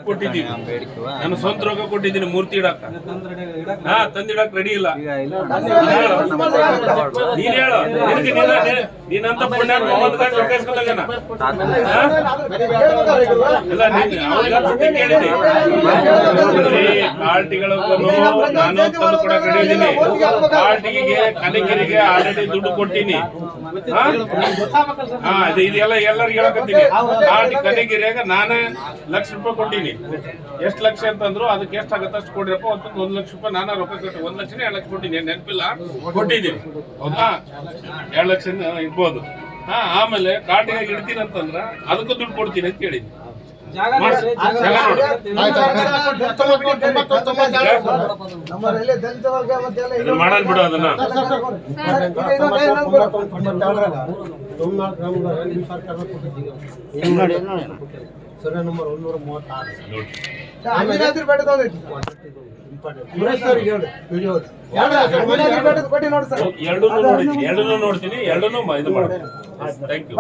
ಕೊಟ್ಟಿದ್ದೀನಿ, ನನ್ನ ಸ್ವಂತ ರೊಕ್ಕ ಕೊಟ್ಟಿದ್ದೀನಿ ಮೂರ್ತಿ ಇಡಕ್ಕ. ಹಾ, ತಂದಿಡಕ್ ರೆಡಿ ಇಲ್ಲ. ನೀನ್ ಹೇಳು, ನೀನಂತ ಪುಣ್ಯ ಮೊಹಮ್ಮದ್ ಖಾನ್ ರೊಕ್ಕ ಇಸ್ಕೊಂಡಾಗನ ಎಲ್ಲ ಕೇಳಿದ್ದೀನಿ. ಪಾರ್ಟಿಗಳಿಗೂ ನಾನು ತಂದು ಕೊಡಕ್ ರೆಡಿ ಇದ್ದೀನಿ. ಪಾರ್ಟಿಗೆ ಕನಕಿರಿಗೆ ಆಲ್ರೆಡಿ ದುಡ್ಡು ಕೊಟ್ಟಿನಿ. ಹಾ, ಇದೆಲ್ಲ ಎಲ್ಲರಿಗೂ ಹೇಳಕತ್ತೀನಿ. ಪಾರ್ಟಿ ಕನಗಿರಿಯಾಗ ನಾನೇ ₹1,00,000 ಕೊಟ್ಟಿನಿ. ಎಷ್ಟು ಲಕ್ಷ ಅಂತಂದ್ರು ಅದಕ್ಕೆ ಎಷ್ಟಾಗತ್ತೆ ಅಷ್ಟು ಕೊಡ್ರಪ್ಪ. ₹1,00,000 ನಾನಾ ರೊಕ್ಕ ಕೊಟ್ಟು 1 ಲಕ್ಷನೇ 2 ಲಕ್ಷ ಕೊಟ್ಟಿನಿ, ನೆನಪಿಲ್ಲ, ಕೊಟ್ಟಿದ್ದೀನಿ. ಹೌದಾ, 2 ಲಕ್ಷ ಇಡ್ಬೋದು. ಹಾ, ಆಮೇಲೆ ಕಾರ್ಟಿಗಾಗಿ ಇಡ್ತೀನಿ ಅಂತಂದ್ರ ಅದಕ್ಕೂ ದುಡ್ಡು ಕೊಡ್ತೀನಿ ಅಂತ ಕೇಳಿದ್ನಿ. ಮಾಡಲ್ ಬಿಡು ಅದನ್ನ. Survey number 136. ಎರಡನ್ನೂ ನೋಡ್ತೀನಿ, ಎರಡನ್ನೂ ಇದು ಮಾಡ್ತೀನಿ. Thank you.